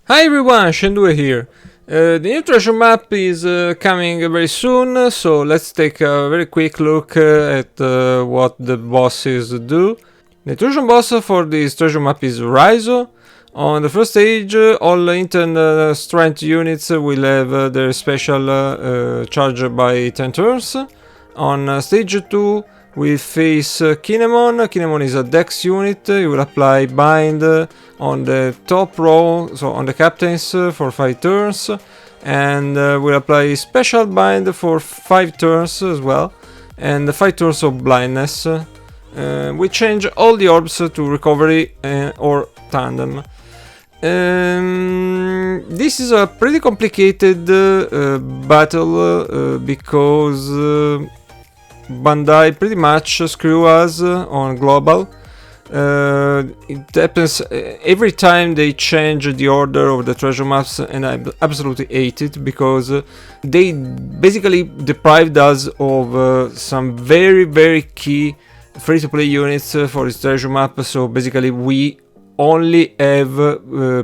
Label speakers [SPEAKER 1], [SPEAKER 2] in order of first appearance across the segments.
[SPEAKER 1] Hi everyone, Shendue here. The new treasure map is coming very soon, so let's take a very quick look at what the bosses do. The intrusion boss for this treasure map is Raizo. On the first stage, all intern strength units will have their special charge by 10 turns. On stage 2, we face Kinemon. Kinemon is a dex unit. You will apply bind on the top row, so on the captains for 5 turns, and we'll apply special bind for 5 turns as well, and 5 turns of blindness. We change all the orbs to recovery or tandem. This is a pretty complicated battle because Bandai pretty much screw us on global. It happens every time they change the order of the treasure maps, and I absolutely hate it because they basically deprived us of some very key free-to-play units for this treasure map. So basically we only have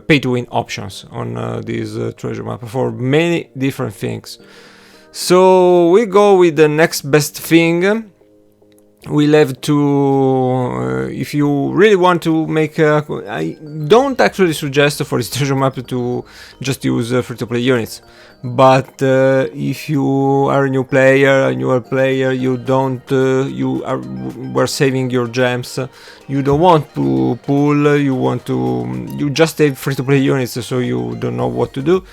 [SPEAKER 1] pay-to-win options on this treasure map for many different things. So we go with the next best thing. We'll have to, if you really want to make I don't actually suggest for this treasure map to just use free-to-play units, but if you are a newer player, you don't, were saving your gems, you don't want to pull, you just have free-to-play units, so you don't know what to do.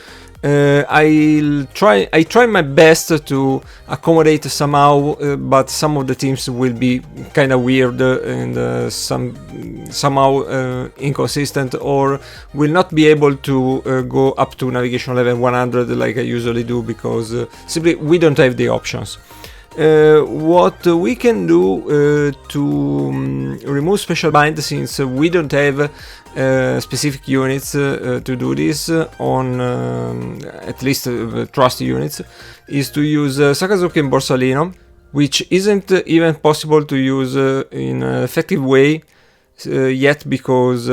[SPEAKER 1] I try my best to accommodate somehow, but some of the teams will be kind of weird and somehow inconsistent, or will not be able to go up to navigation level 100 like I usually do, because simply we don't have the options. What we can do to remove special bind, since we don't have specific units to do this on at least trusty units, is to use Sakazuki and Borsalino, which isn't even possible to use in an effective way yet, because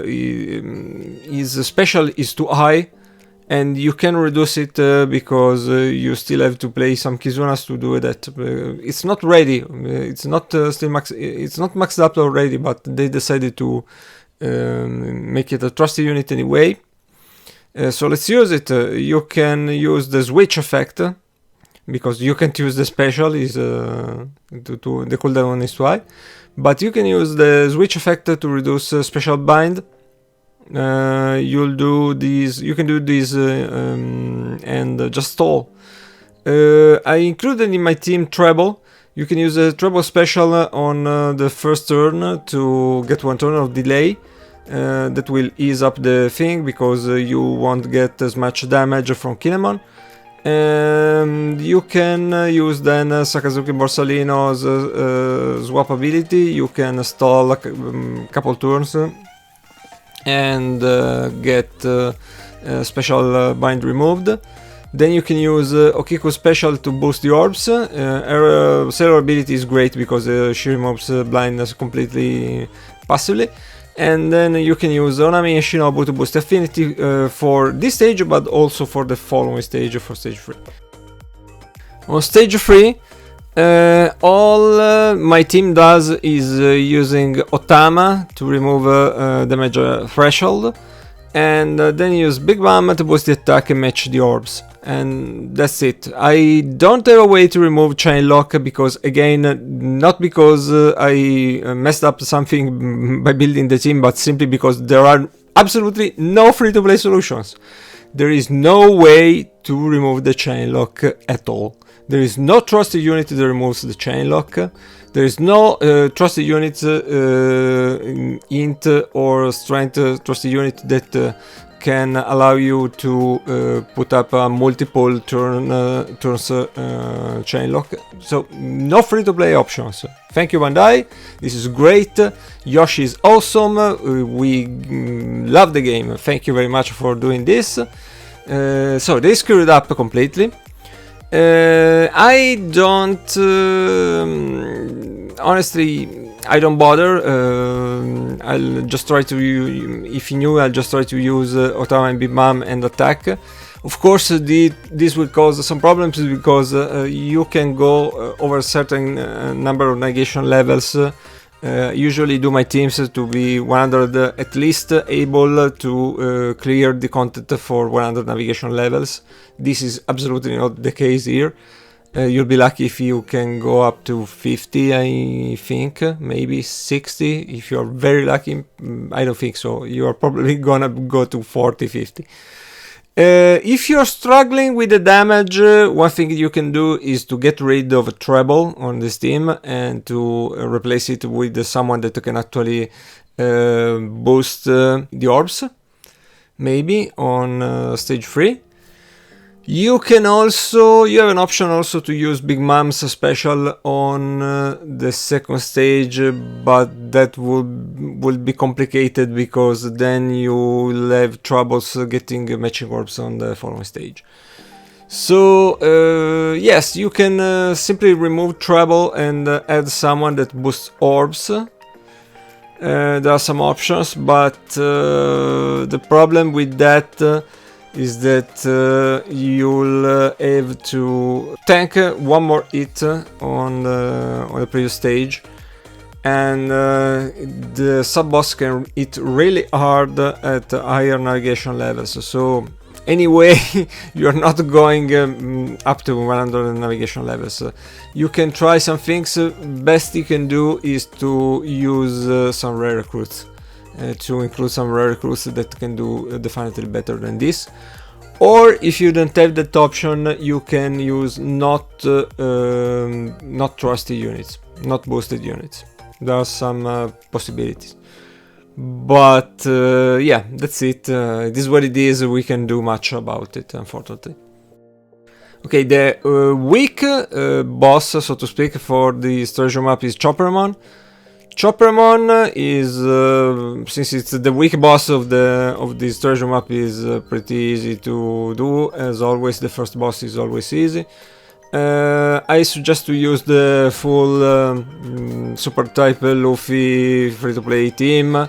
[SPEAKER 1] his special is too high, and you can reduce it because you still have to play some Kizunas to do that. It's not ready. It's not It's not maxed up already, but they decided to make it a trusty unit anyway. So let's use it. You can use the switch effect, because you can't use the special. Is the cooldown is too high, but you can use the switch effect to reduce special bind. You can do this and just stall. I included in my team treble. You can use a treble special on the first turn to get 1 turn of delay. That will ease up the thing, because you won't get as much damage from Kinemon. And you can use then Sakazuki Borsalino's swap ability. You can stall a couple turns and get special bind removed. Then you can use Okiku special to boost the orbs. Her Sailor ability is great because she removes blindness completely passively. And then you can use Onami and Shinobu to boost affinity for this stage, but also for the following stage, for stage 3. On stage 3, all my team does is using Otama to remove damage threshold, and then use Big Bam to boost the attack and match the orbs, and that's it. I don't have a way to remove Chain Lock, because again, not because I messed up something by building the team, but simply because there are absolutely no free-to-play solutions. There is no way to remove the Chain Lock at all. There is no trusted unit that removes the Chain Lock. There is no trusted unit, int or strength trusted unit that can allow you to put up a multiple turns chain lock. So no free-to-play options. Thank you, Bandai. This is great. Yoshi is awesome. We love the game. Thank you very much for doing this. So they screwed up completely. I don't honestly, I don't bother I'll just try to, if new, I'll just try to use Ottawa and Big Mom and attack. Of course, this will cause some problems because you can go over a certain number of navigation levels. Usually do my teams to be 100 at least able to clear the content for 100 navigation levels. This is absolutely not the case here. You'll be lucky if you can go up to 50, I think, maybe 60. If you're very lucky, I don't think so. You are probably gonna go to 40, 50. If you're struggling with the damage, one thing you can do is to get rid of treble on this team and to replace it with someone that can actually boost the orbs, maybe on stage 3. You can also, you have an option also to use Big Mom's special on the second stage, but that will be complicated because then you'll have troubles getting matching orbs on the following stage. So yes, you can simply remove treble and add someone that boosts orbs. There are some options, but the problem with that is that you'll have to tank one more hit on the previous stage, and the sub-boss can hit really hard at higher navigation levels. So anyway, you're not going up to 100 navigation levels. You can try some things. Best you can do is to use some rare recruits. To include some rare recruits that can do definitely better than this. Or if you don't have that option, you can use not trusty units, not boosted units. There are some possibilities. But yeah, that's it. This is what it is. We can do much about it, unfortunately. Okay, the weak boss, so to speak, for this treasure map is Choppermon. Choppermon is, since it's the weak boss of this treasure map, is pretty easy to do. As always, the first boss is always easy. I suggest to use the full super type Luffy free-to-play team,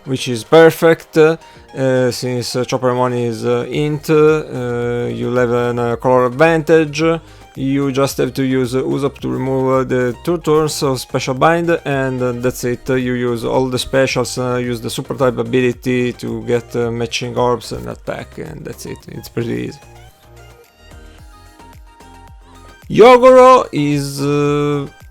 [SPEAKER 1] which is perfect. Since Choppermon is int, you'll have a color advantage. You just have to use Usopp to remove the 2 turns of special bind, and that's it. You use all the specials, use the super type ability to get matching orbs and attack, and that's it. It's pretty easy. Yogoro is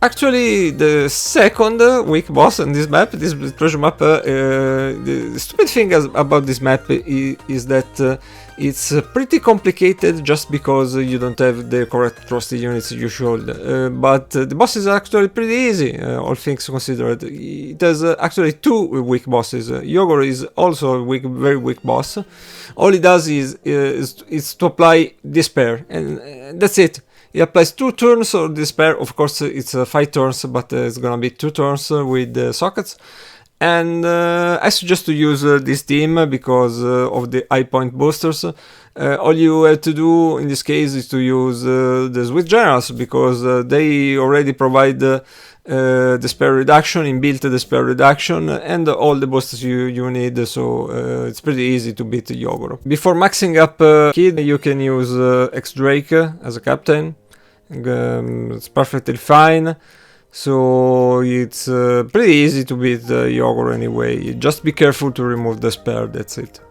[SPEAKER 1] actually the second weak boss on this map, this treasure map. The stupid thing about this map is that it's pretty complicated just because you don't have the correct trusty units you should. But the boss is actually pretty easy, all things considered. It has actually 2 weak bosses. Yogoro is also a very weak boss. All he does is to apply Despair, and that's it. He applies 2 turns of Despair. Of course, it's 5 turns, but it's gonna be 2 turns with the sockets. And I suggest to use this team because of the high point boosters. All you have to do in this case is to use the Swift Generals, because they already provide despair reduction, inbuilt despair reduction, and all the boosters you need, so it's pretty easy to beat Yogoro. Before maxing up Kid, you can use X-Drake as a captain. It's perfectly fine. So it's pretty easy to beat Yogoro anyway. Just be careful to remove Despair, that's it.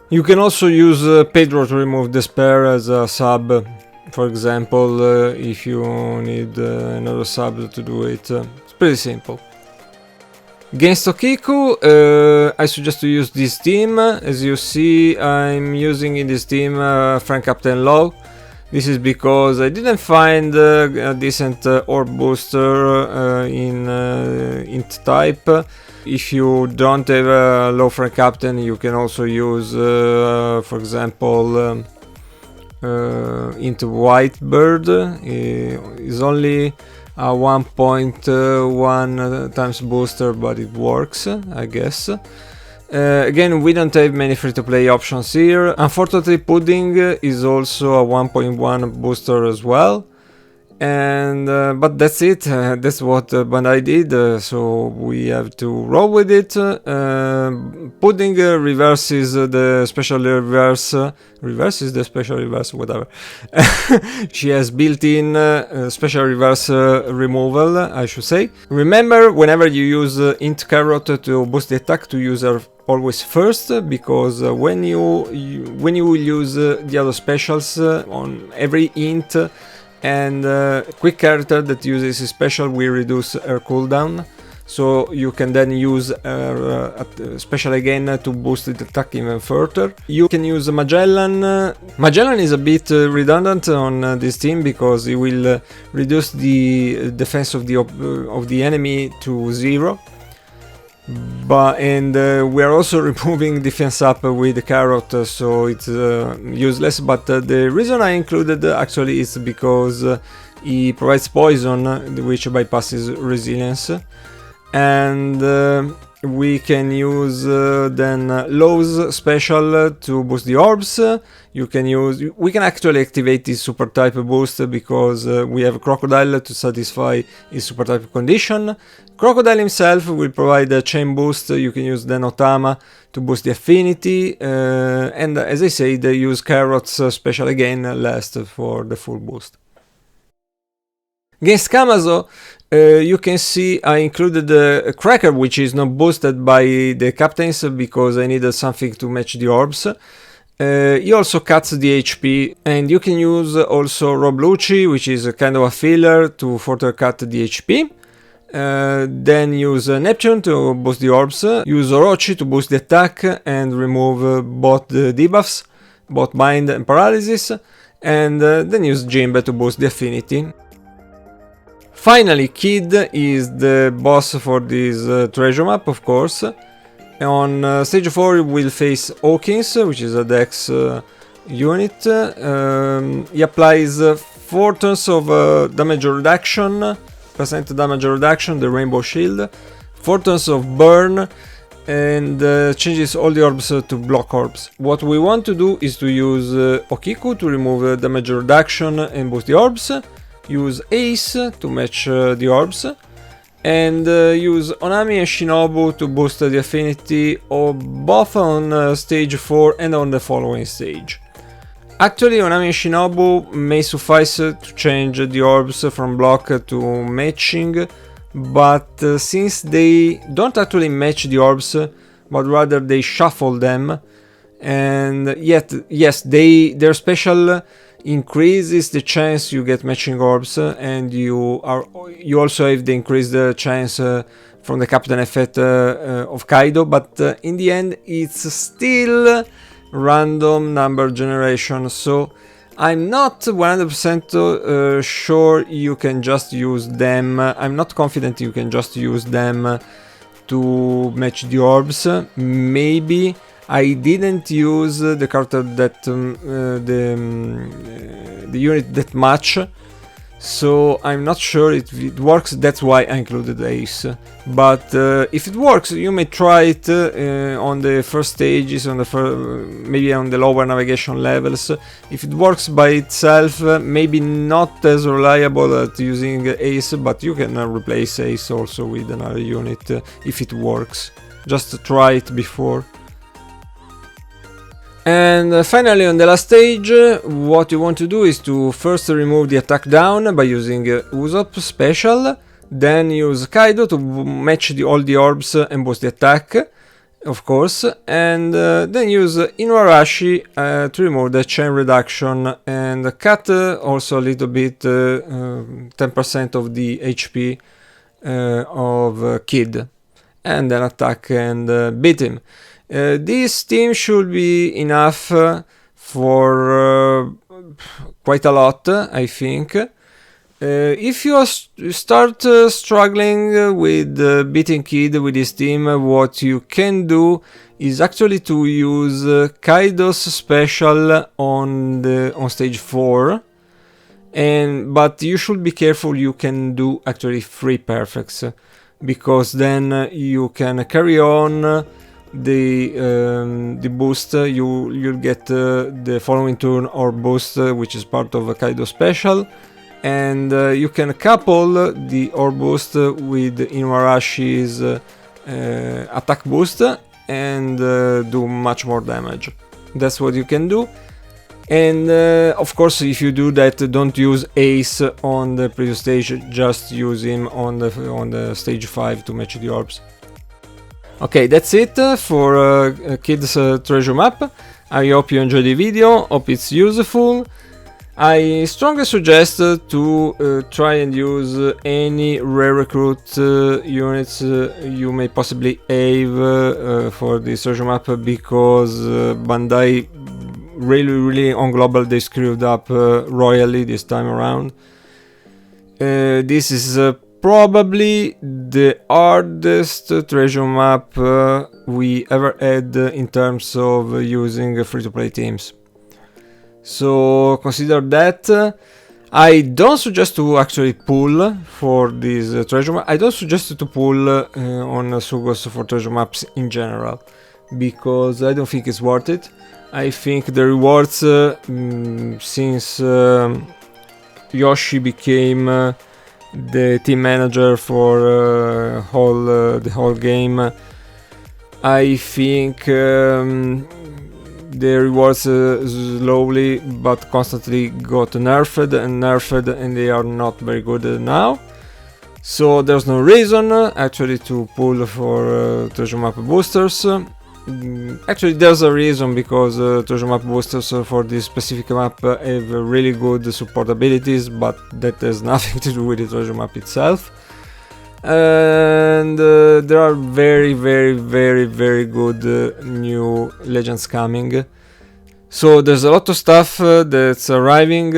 [SPEAKER 1] You can also use Pedro to remove Despair as a sub. For example, if you need another sub to do it. It's pretty simple. Against Tokiku, I suggest to use this team. As you see, I'm using in this team Frank Captain Low. This is because I didn't find a decent orb booster in int type. If you don't have a low Frank Captain, you can also use, for example, int Whitebird. Is only a 1.1 times booster, but it works, I guess. Again, we don't have many free-to-play options here. Unfortunately, Pudding is also a 1.1 booster as well. And but that's it. That's what Bandai did. So we have to roll with it. Pudding reverses the special reverse. Reverses the special reverse, whatever. She has built-in special reverse removal, I should say. Remember, whenever you use int carrot to boost the attack, to use her always first, because when you will use the other specials on every int and quick character that uses a special will reduce her cooldown, so you can then use special again to boost the attack even further. You can use Magellan. Magellan is a bit redundant on this team because it will reduce the defense of the enemy to 0. And we are also removing defense up with the carrot, so it's useless. But the reason I included actually is because he provides poison, which bypasses resilience, and we can use then Low's special to boost the orbs. We can actually activate this super type boost because we have Crocodile to satisfy his super type condition. Crocodile himself will provide a chain boost. You can use then Otama to boost the affinity, and as I said, use Carrot's special again last for the full boost. Against Kamazo, you can see I included a Cracker, which is not boosted by the captains because I needed something to match the orbs. He also cuts the HP, and you can use also Rob Lucci, which is a kind of a filler to further cut the HP. Then use Neptune to boost the orbs, use Orochi to boost the attack and remove both the debuffs, both bind and paralysis, and then use Jinbe to boost the affinity. Finally, Kid is the boss for this treasure map, of course. On stage 4 we'll face Hawkins, which is a dex unit. He applies 4 turns of damage reduction, percent damage reduction, the rainbow shield, 4 turns of burn, and changes all the orbs to block orbs. What we want to do is to use Okiku to remove damage reduction and boost the orbs, use Ace to match the orbs, and use Onami and Shinobu to boost the affinity of both on stage 4 and on the following stage. Actually, Onami and Shinobu may suffice to change the orbs from block to matching, but since they don't actually match the orbs, but rather they shuffle them, and yet, yes, their special increases the chance you get matching orbs, and you also have the increased chance from the captain effect of Kaido, but in the end it's still random number generation, so I'm not 100% sure you can just use them. I'm not confident you can just use them to match the orbs. Maybe I didn't use the character that the unit that much, so I'm not sure if it works. That's why I included Ace. But if it works, you may try it on the first stages, on the maybe on the lower navigation levels. If it works by itself, maybe not as reliable as using Ace, but you can replace Ace also with another unit if it works. Just try it before. And finally, on the last stage, what you want to do is to first remove the attack down by using Usopp special, then use Kaido to match all the orbs and boost the attack, of course, and then use Inuarashi to remove the chain reduction and cut also a little bit 10% of the HP of Kid, and then attack and beat him. This team should be enough for quite a lot, I think. If you start struggling with beating Kid with this team, what you can do is actually to use Kaido's special on stage 4, but you should be careful. You can do actually 3 perfects, because then you can carry on the boost. You'll get the following turn or boost, which is part of a Kaido special, and you can couple the orb boost with Inuarashi's attack boost and do much more damage. That's what you can do. And of course, if you do that, don't use Ace on the previous stage, just use him on the stage 5 to match the orbs. Okay, that's it for Kids Treasure Map. I hope you enjoyed the video, hope it's useful. I strongly suggest to try and use any rare recruit units you may possibly have for this treasure map, because Bandai really on global they screwed up royally this time around. This is probably the hardest treasure map we ever had in terms of using free-to-play teams. So consider that. I don't suggest to actually pull for this treasure map. I don't suggest to pull on Sugos for treasure maps in general, because I don't think it's worth it. I think the rewards, since Yoshi became the team manager for the whole game, I think the rewards slowly but constantly got nerfed, and they are not very good now. So there's no reason actually to pull for treasure map boosters. Actually, there's a reason, because treasure map boosters for this specific map have really good support abilities, but that has nothing to do with the treasure map itself. And there are very good new legends coming. So there's a lot of stuff that's arriving.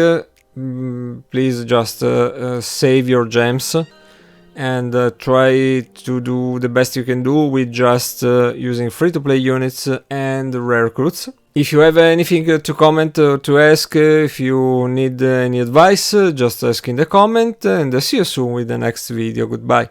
[SPEAKER 1] Please just save your gems and try to do the best you can do with just using free-to-play units and rare recruits. If you have anything to comment or to ask, if you need any advice, just ask in the comment, and see you soon with the next video. Goodbye.